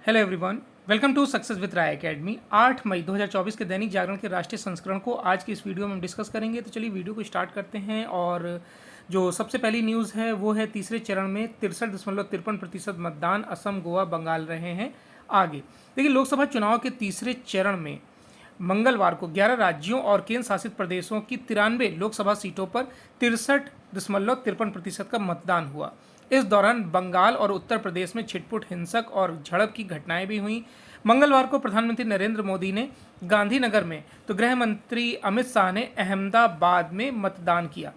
Hello everyone, welcome to success with Rai academy. 8 मई 2024 के दैनिक जागरण के राष्ट्रीय संस्करण को आज की इस वीडियो में हम डिस्कस करेंगे। तो चलिए वीडियो को स्टार्ट करते हैं। और जो सबसे पहली न्यूज़ है वो है तीसरे चरण में 63.53% मतदान असम, गोवा, बंगाल रहे हैं आगे। देखिए, लोकसभा चुनाव के तीसरे चरण में मंगलवार को 11 राज्यों और केंद्र शासित प्रदेशों की 93 लोकसभा सीटों पर 63.53% का मतदान हुआ। इस दौरान बंगाल और उत्तर प्रदेश में छिटपुट, हिंसक और झड़प की घटनाएं भी हुईं। मंगलवार को प्रधानमंत्री नरेंद्र मोदी ने गांधीनगर में तो गृह मंत्री अमित शाह ने अहमदाबाद में मतदान किया।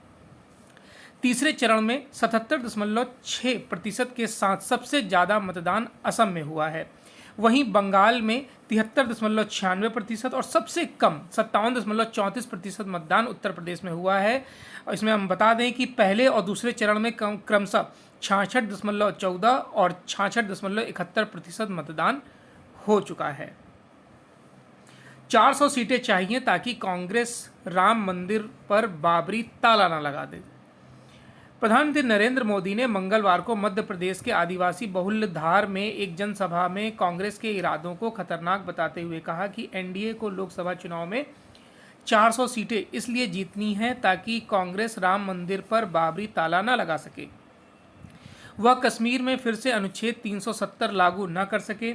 तीसरे चरण में 77.6% के साथ सबसे ज़्यादा मतदान असम में हुआ है। वहीं बंगाल में 73.96% और सबसे कम 57.34% मतदान उत्तर प्रदेश में हुआ है। इसमें हम बता दें कि पहले और दूसरे चरण में क्रमशः 66.14 और 66.71% मतदान हो चुका है। 400 सीटें चाहिए ताकि कांग्रेस राम मंदिर पर बाबरी ताला न लगा दे। प्रधानमंत्री नरेंद्र मोदी ने मंगलवार को मध्य प्रदेश के आदिवासी बहुल धार में एक जनसभा में कांग्रेस के इरादों को खतरनाक बताते हुए कहा कि एनडीए को लोकसभा चुनाव में 400 सीटें इसलिए जीतनी हैं ताकि कांग्रेस राम मंदिर पर बाबरी ताला न लगा सके, वह कश्मीर में फिर से अनुच्छेद 370 लागू न कर सके।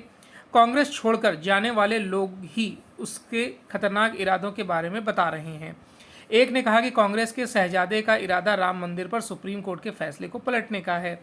कांग्रेस छोड़कर जाने वाले लोग ही उसके खतरनाक इरादों के बारे में बता रहे हैं। एक ने कहा कि कांग्रेस के शहजादे का इरादा राम मंदिर पर सुप्रीम कोर्ट के फैसले को पलटने का है।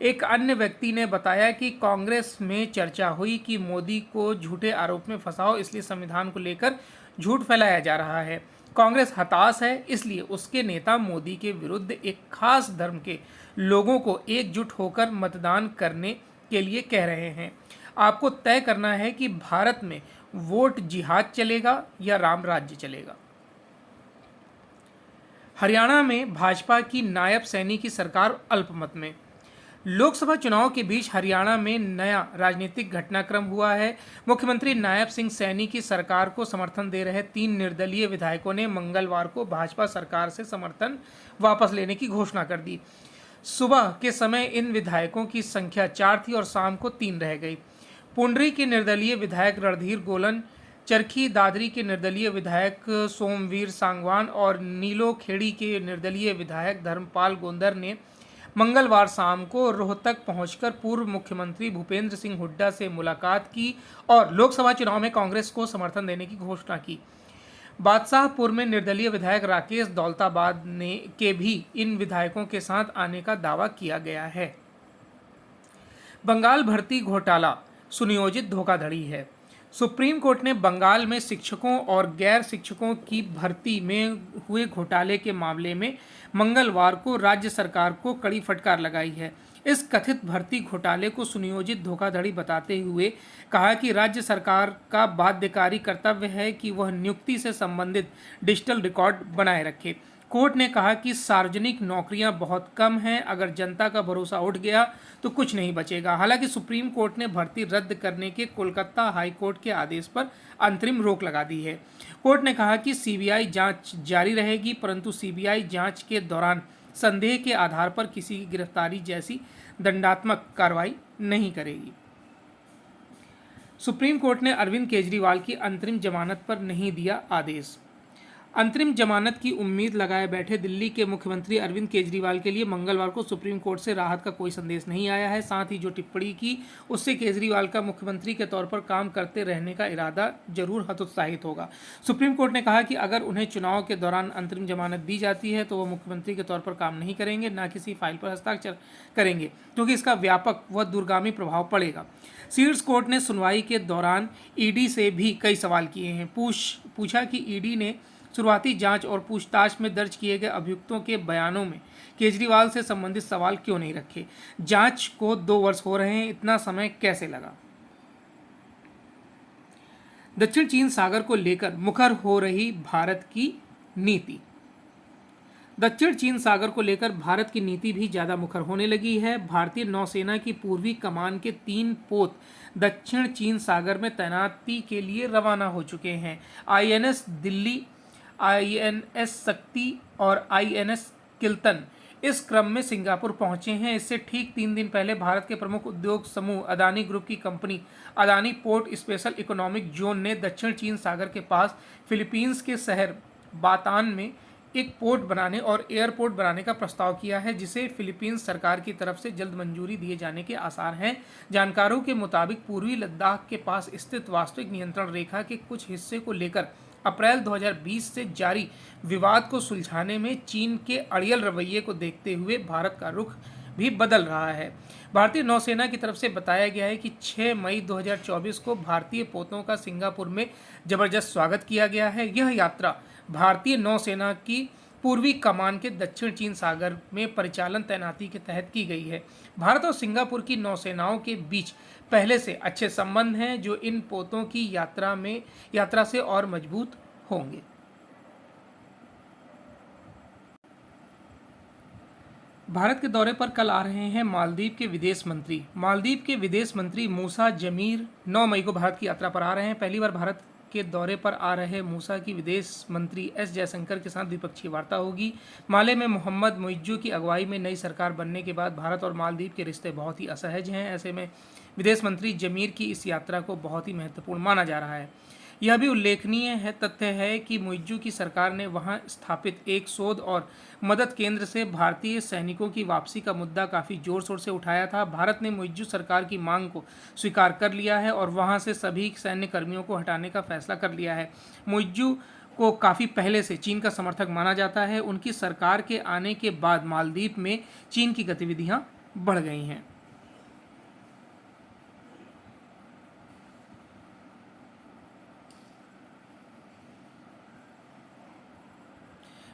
एक अन्य व्यक्ति ने बताया कि कांग्रेस में चर्चा हुई कि मोदी को झूठे आरोप में फंसाओ, इसलिए संविधान को लेकर झूठ फैलाया जा रहा है। कांग्रेस हताश है, इसलिए उसके नेता मोदी के विरुद्ध एक खास धर्म के लोगों को एकजुट होकर मतदान करने के लिए कह रहे हैं। आपको तय करना है कि भारत में वोट जिहाद चलेगा या राम राज्य चलेगा। हरियाणा में भाजपा की नायब सैनी की सरकार अल्पमत में। लोकसभा चुनाव के बीच हरियाणा में नया राजनीतिक घटनाक्रम हुआ है। मुख्यमंत्री नायब सिंह सैनी की सरकार को समर्थन दे रहे 3 निर्दलीय विधायकों ने मंगलवार को भाजपा सरकार से समर्थन वापस लेने की घोषणा कर दी। सुबह के समय इन विधायकों की संख्या 4 थी और शाम को 3 रह गई। पुंडरी के निर्दलीय विधायक रणधीर गोलन, चरखी दादरी के निर्दलीय विधायक सोमवीर सांगवान और नीलो खेड़ी के निर्दलीय विधायक धर्मपाल गोंदर ने मंगलवार शाम को रोहतक पहुंचकर पूर्व मुख्यमंत्री भूपेंद्र सिंह हुड्डा से मुलाकात की और लोकसभा चुनाव में कांग्रेस को समर्थन देने की घोषणा की। बादशाहपुर में निर्दलीय विधायक राकेश दौलताबाद ने के भी इन विधायकों के साथ आने का दावा किया गया है। बंगाल भर्ती घोटाला सुनियोजित धोखाधड़ी है। सुप्रीम कोर्ट ने बंगाल में शिक्षकों और गैर शिक्षकों की भर्ती में हुए घोटाले के मामले में मंगलवार को राज्य सरकार को कड़ी फटकार लगाई है। इस कथित भर्ती घोटाले को सुनियोजित धोखाधड़ी बताते हुए कहा कि राज्य सरकार का बाध्यकारी कर्तव्य है कि वह नियुक्ति से संबंधित डिजिटल रिकॉर्ड बनाए रखे। कोर्ट ने कहा कि सार्वजनिक नौकरियां बहुत कम हैं, अगर जनता का भरोसा उठ गया तो कुछ नहीं बचेगा। हालांकि सुप्रीम कोर्ट ने भर्ती रद्द करने के कोलकाता हाई कोर्ट के आदेश पर अंतरिम रोक लगा दी है। कोर्ट ने कहा कि सीबीआई जांच जारी रहेगी, परंतु सीबीआई जांच के दौरान संदेह के आधार पर किसी की गिरफ्तारी जैसी दंडात्मक कार्रवाई नहीं करेगी। सुप्रीम कोर्ट ने अरविंद केजरीवाल की अंतरिम जमानत पर नहीं दिया आदेश। अंतरिम जमानत की उम्मीद लगाए बैठे दिल्ली के मुख्यमंत्री अरविंद केजरीवाल के लिए मंगलवार को सुप्रीम कोर्ट से राहत का कोई संदेश नहीं आया है। साथ ही जो टिप्पणी की उससे केजरीवाल का मुख्यमंत्री के तौर पर काम करते रहने का इरादा जरूर हतोत्साहित होगा। सुप्रीम कोर्ट ने कहा कि अगर उन्हें चुनाव के दौरान अंतरिम जमानत दी जाती है तो वह मुख्यमंत्री के तौर पर काम नहीं करेंगे, न किसी फाइल पर हस्ताक्षर करेंगे, क्योंकि इसका व्यापक व दूरगामी प्रभाव पड़ेगा। सीड्स कोर्ट ने सुनवाई के दौरान ईडी से भी कई सवाल किए हैं। पूछा कि ईडी ने शुरुआती जांच और पूछताछ में दर्ज किए गए अभियुक्तों के बयानों में केजरीवाल से संबंधित सवाल क्यों नहीं रखे। जांच को 2 वर्ष हो रहे हैं, इतना समय कैसे लगा। दक्षिण चीन सागर को लेकर मुखर हो रही भारत की नीति। दक्षिण चीन सागर को लेकर भारत की नीति भी ज़्यादा मुखर होने लगी है। भारतीय नौसेना की पूर्वी कमान के 3 पोत दक्षिण चीन सागर में तैनाती के लिए रवाना हो चुके हैं। आईएनएस दिल्ली, आईएनएस शक्ति और आईएनएस किल्तन इस क्रम में सिंगापुर पहुंचे हैं। इससे ठीक 3 दिन पहले भारत के प्रमुख उद्योग समूह अदानी ग्रुप की company Adani port special economic zone ने दक्षिण चीन सागर के पास फिलीपींस के शहर बातान में एक पोर्ट बनाने और एयरपोर्ट बनाने का प्रस्ताव किया है, जिसे फिलीपींस सरकार की तरफ से जल्द मंजूरी दिए जाने के आसार हैं। जानकारों के मुताबिक पूर्वी लद्दाख के पास स्थित वास्तविक नियंत्रण रेखा के कुछ हिस्से को लेकर अप्रैल 2020 से जारी विवाद को सुलझाने में चीन के अड़ियल रवैये को देखते हुए भारत का रुख भी बदल रहा है। भारतीय नौसेना की तरफ से बताया गया है कि 6 मई 2024 को भारतीय पोतों का सिंगापुर में जबरदस्त स्वागत किया गया है। यह यात्रा भारतीय नौसेना की पूर्वी कमान के दक्षिण चीन सागर में परिचालन तैनाती के तहत की गई है। भारत और सिंगापुर की नौसेनाओं के बीच पहले से अच्छे संबंध हैं, जो इन पोतों की यात्रा से और मजबूत होंगे। भारत के दौरे पर कल आ रहे हैं मालदीव के विदेश मंत्री। मालदीव के विदेश मंत्री मूसा जमीर 9 मई को भारत की यात्रा पर आ रहे हैं। पहली बार भारत के दौरे पर आ रहे मूसा की विदेश मंत्री एस जयशंकर के साथ द्विपक्षीय वार्ता होगी। माले में मोहम्मद मुइज्जू की अगुवाई में नई सरकार बनने के बाद भारत और मालदीव के रिश्ते बहुत ही असहज हैं। ऐसे में विदेश मंत्री जमीर की इस यात्रा को बहुत ही महत्वपूर्ण माना जा रहा है। यह भी उल्लेखनीय तथ्य है कि मुइज्जू की सरकार ने वहां स्थापित एक शोध और मदद केंद्र से भारतीय सैनिकों की वापसी का मुद्दा काफ़ी जोर शोर से उठाया था। भारत ने मुइज्जू सरकार की मांग को स्वीकार कर लिया है और वहां से सभी सैन्य कर्मियों को हटाने का फैसला कर लिया है। मुइज्जू को काफ़ी पहले से चीन का समर्थक माना जाता है। उनकी सरकार के आने के बाद मालदीव में चीन की गतिविधियाँ बढ़ गई हैं।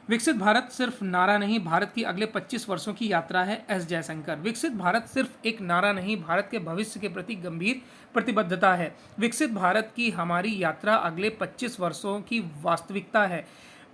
विकसित भारत सिर्फ नारा नहीं, भारत की अगले 25 वर्षों की यात्रा है। एस जयशंकर। विकसित भारत सिर्फ एक नारा नहीं, भारत के भविष्य के प्रति गंभीर प्रतिबद्धता है। विकसित भारत की हमारी यात्रा अगले 25 वर्षों की वास्तविकता है।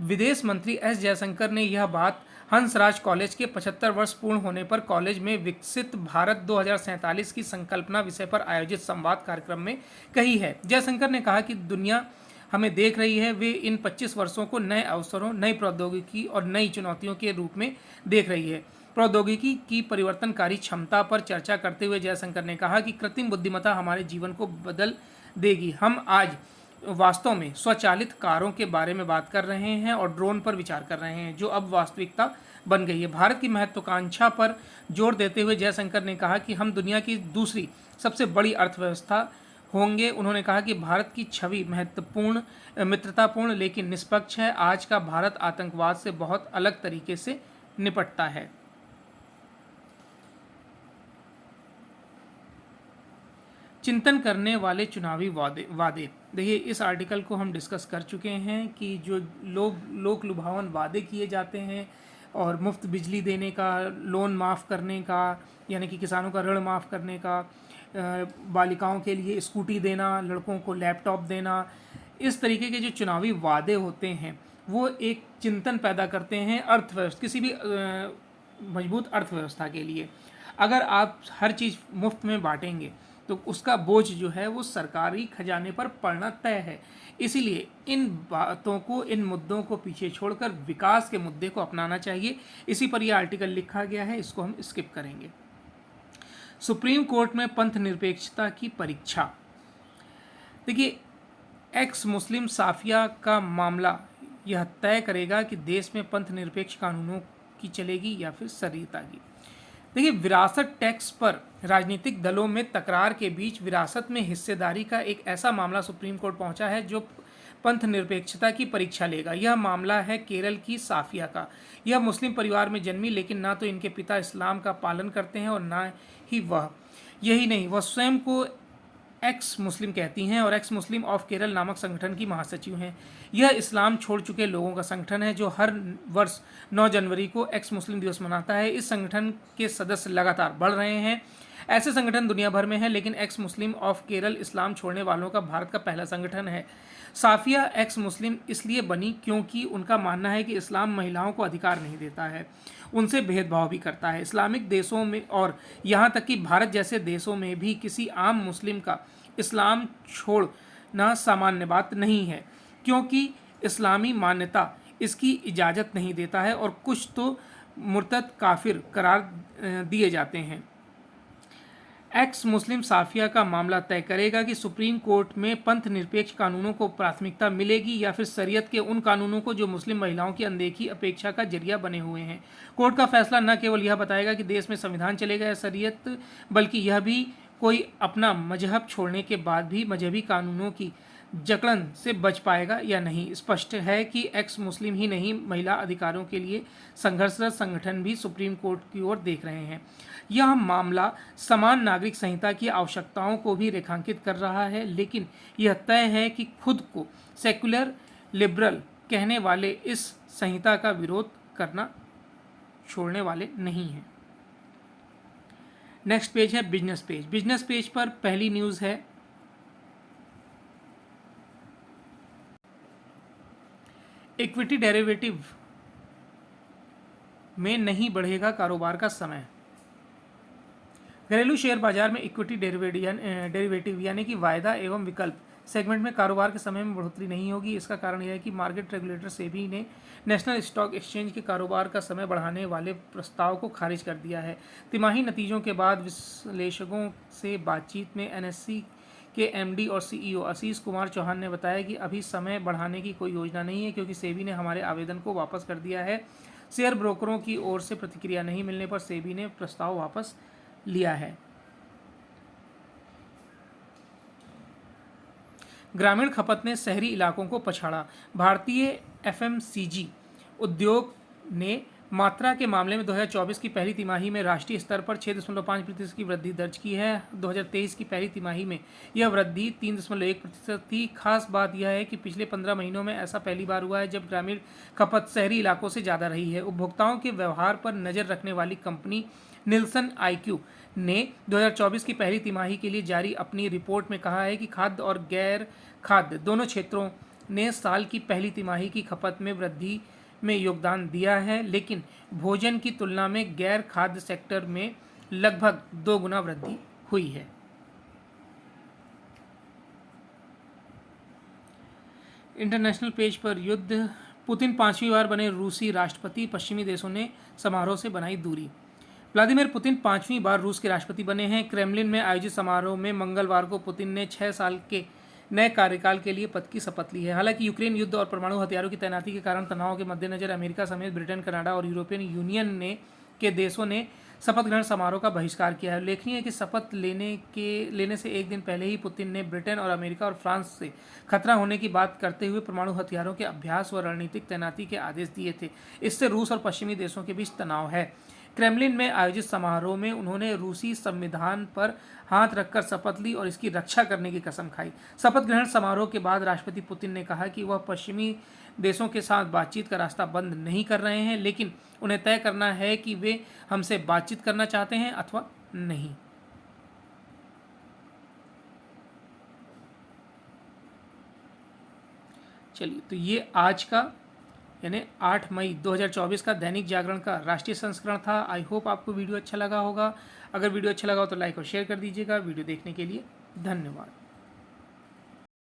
विदेश मंत्री एस जयशंकर ने यह बात हंसराज कॉलेज के 75 वर्ष पूर्ण होने पर कॉलेज में विकसित भारत 2047 की संकल्पना विषय पर आयोजित संवाद कार्यक्रम में कही है। जयशंकर ने कहा कि दुनिया हमें देख रही है। वे इन 25 वर्षों को नए अवसरों, नई प्रौद्योगिकी और नई चुनौतियों के रूप में देख रही है। प्रौद्योगिकी की परिवर्तनकारी क्षमता पर चर्चा करते हुए जयशंकर ने कहा कि कृत्रिम बुद्धिमत्ता हमारे जीवन को बदल देगी। हम आज वास्तव में स्वचालित कारों के बारे में बात कर रहे हैं और ड्रोन पर विचार कर रहे हैं, जो अब वास्तविकता बन गई है। भारत की महत्वाकांक्षा पर जोर देते हुए जयशंकर ने कहा कि हम दुनिया की दूसरी सबसे बड़ी अर्थव्यवस्था होंगे। उन्होंने कहा कि भारत की छवि मित्रतापूर्ण लेकिन निष्पक्ष है। आज का भारत आतंकवाद से बहुत अलग तरीके से निपटता है। चिंतन करने वाले चुनावी वादे। देखिए, इस आर्टिकल को हम डिस्कस कर चुके हैं कि जो लोक लुभावन वादे किए जाते हैं और मुफ्त बिजली देने का, लोन माफ़ करने का, यानी कि किसानों का ऋण माफ़ करने का, बालिकाओं के लिए स्कूटी देना, लड़कों को लैपटॉप देना, इस तरीके के जो चुनावी वादे होते हैं वो एक चिंतन पैदा करते हैं किसी भी मजबूत अर्थव्यवस्था के लिए। अगर आप हर चीज़ मुफ्त में बांटेंगे तो उसका बोझ जो है वो सरकारी खजाने पर पड़ना तय है। इसीलिए इन बातों को, इन मुद्दों को पीछे छोड़कर विकास के मुद्दे को अपनाना चाहिए। इसी पर यह आर्टिकल लिखा गया है, इसको हम स्किप करेंगे। सुप्रीम कोर्ट में पंथ निरपेक्षता की परीक्षा। देखिए, एक्स मुस्लिम साफिया का मामला यह तय करेगा कि देश में पंथ निरपेक्ष कानूनों की चलेगी या फिर शरीयता की। देखिए, विरासत टैक्स पर राजनीतिक दलों में तकरार के बीच विरासत में हिस्सेदारी का एक ऐसा मामला सुप्रीम कोर्ट पहुंचा है जो पंथ निरपेक्षता की परीक्षा लेगा। यह मामला है केरल की साफिया का। यह मुस्लिम परिवार में जन्मी, लेकिन ना तो इनके पिता इस्लाम का पालन करते हैं और ना ही यही नहीं, वह स्वयं को एक्स मुस्लिम कहती हैं और एक्स मुस्लिम ऑफ केरल नामक संगठन की महासचिव हैं। यह इस्लाम छोड़ चुके लोगों का संगठन है जो हर वर्ष 9 जनवरी को एक्स मुस्लिम दिवस मनाता है। इस संगठन के सदस्य लगातार बढ़ रहे हैं। ऐसे संगठन दुनिया भर में हैं, लेकिन एक्स मुस्लिम ऑफ केरल इस्लाम छोड़ने वालों का भारत का पहला संगठन है। साफिया एक्स मुस्लिम इसलिए बनी क्योंकि उनका मानना है कि इस्लाम महिलाओं को अधिकार नहीं देता है, उनसे भेदभाव भी करता है। इस्लामिक देशों में और यहाँ तक कि भारत जैसे देशों में भी किसी आम मुस्लिम का इस्लाम छोड़ना सामान्य बात नहीं है, क्योंकि इस्लामी मान्यता इसकी इजाज़त नहीं देता है और कुछ तो मुर्तद काफिर करार दिए जाते हैं। एक्स मुस्लिम साफिया का मामला तय करेगा कि सुप्रीम कोर्ट में पंथ निरपेक्ष कानूनों को प्राथमिकता मिलेगी या फिर शरीयत के उन कानूनों को जो मुस्लिम महिलाओं की अनदेखी अपेक्षा का जरिया बने हुए हैं। कोर्ट का फैसला न केवल यह बताएगा कि देश में संविधान चलेगा या शरीयत, बल्कि यह भी कोई अपना मजहब छोड़ने के बाद भी मजहबी कानूनों की जकड़न से बच पाएगा या नहीं। स्पष्ट है कि एक्स मुस्लिम ही नहीं, महिला अधिकारों के लिए संघर्षरत संगठन भी सुप्रीम कोर्ट की ओर देख रहे हैं। यह मामला समान नागरिक संहिता की आवश्यकताओं को भी रेखांकित कर रहा है, लेकिन यह तय है कि खुद को सेक्युलर लिबरल कहने वाले इस संहिता का विरोध करना छोड़ने वाले नहीं हैं। नेक्स्ट पेज है बिजनेस पेज। बिजनेस पेज पर पहली न्यूज़ है, इक्विटी डेरिवेटिव में नहीं बढ़ेगा कारोबार का समय। घरेलू शेयर बाजार में इक्विटी डेरिवेटिव यानी कि वायदा एवं विकल्प सेगमेंट में कारोबार के समय में बढ़ोतरी नहीं होगी। इसका कारण यह है कि मार्केट रेगुलेटर सेबी ने नेशनल स्टॉक एक्सचेंज के कारोबार का समय बढ़ाने वाले प्रस्ताव को खारिज कर दिया है। तिमाही नतीजों के बाद विश्लेषकों से बातचीत में एनएससी के एमडी और सीईओ आशीष कुमार चौहान ने बताया कि अभी समय बढ़ाने की कोई योजना नहीं है, क्योंकि सेबी ने हमारे आवेदन को वापस कर दिया है। शेयर ब्रोकरों की ओर से प्रतिक्रिया नहीं मिलने पर सेबी ने प्रस्ताव वापस लिया है। ग्रामीण खपत ने शहरी इलाकों को पछाड़ा। भारतीय एफएमसीजी उद्योग ने मात्रा के मामले में 2024 की पहली तिमाही में राष्ट्रीय स्तर पर 6.5% की वृद्धि दर्ज की है। 2023 की पहली तिमाही में यह वृद्धि 3.1% थी। खास बात यह है कि पिछले 15 महीनों में ऐसा पहली बार हुआ है जब ग्रामीण खपत शहरी इलाकों से ज़्यादा रही है। उपभोक्ताओं के व्यवहार पर नज़र रखने वाली कंपनी निल्सन आईक्यू ने 2024 की पहली तिमाही के लिए जारी अपनी रिपोर्ट में कहा है कि खाद्य और गैर खाद्य दोनों क्षेत्रों ने साल की पहली तिमाही की खपत में वृद्धि में योगदान दिया है, लेकिन भोजन की तुलना में गैर खाद्य सेक्टर में लगभग 2 गुना वृद्धि हुई है। इंटरनेशनल पेज पर युद्ध, पुतिन 5वीं बार बने रूसी राष्ट्रपति, पश्चिमी देशों ने समारोह से बनाई दूरी। व्लादिमीर पुतिन 5वीं बार रूस के राष्ट्रपति बने हैं। क्रेमलिन में आयोजित समारोह में मंगलवार को पुतिन ने 6 साल के नए कार्यकाल के लिए पद की शपथ ली है। हालांकि यूक्रेन युद्ध और परमाणु हथियारों की तैनाती के कारण तनाव के मद्देनजर अमेरिका समेत ब्रिटेन, कनाडा और यूरोपियन यूनियन के देशों ने शपथ ग्रहण समारोह का बहिष्कार किया है। उल्लेखनीय है कि शपथ लेने से एक दिन पहले ही पुतिन ने ब्रिटेन और अमेरिका और फ्रांस से खतरा होने की बात करते हुए परमाणु हथियारों के अभ्यास व रणनीतिक तैनाती के आदेश दिए थे। इससे रूस और पश्चिमी देशों के बीच तनाव है। क्रेमलिन में आयोजित समारोह में उन्होंने रूसी संविधान पर हाथ रखकर शपथ ली और इसकी रक्षा करने की कसम खाई। शपथ ग्रहण समारोह के बाद राष्ट्रपति पुतिन ने कहा कि वह पश्चिमी देशों के साथ बातचीत का रास्ता बंद नहीं कर रहे हैं, लेकिन उन्हें तय करना है कि वे हमसे बातचीत करना चाहते हैं अथवा नहीं। चलिए, तो ये आज का यानी 8 मई 2024 का दैनिक जागरण का राष्ट्रीय संस्करण था। आई होप आपको वीडियो अच्छा लगा होगा। अगर वीडियो अच्छा लगा हो तो लाइक और शेयर कर दीजिएगा। वीडियो देखने के लिए धन्यवाद।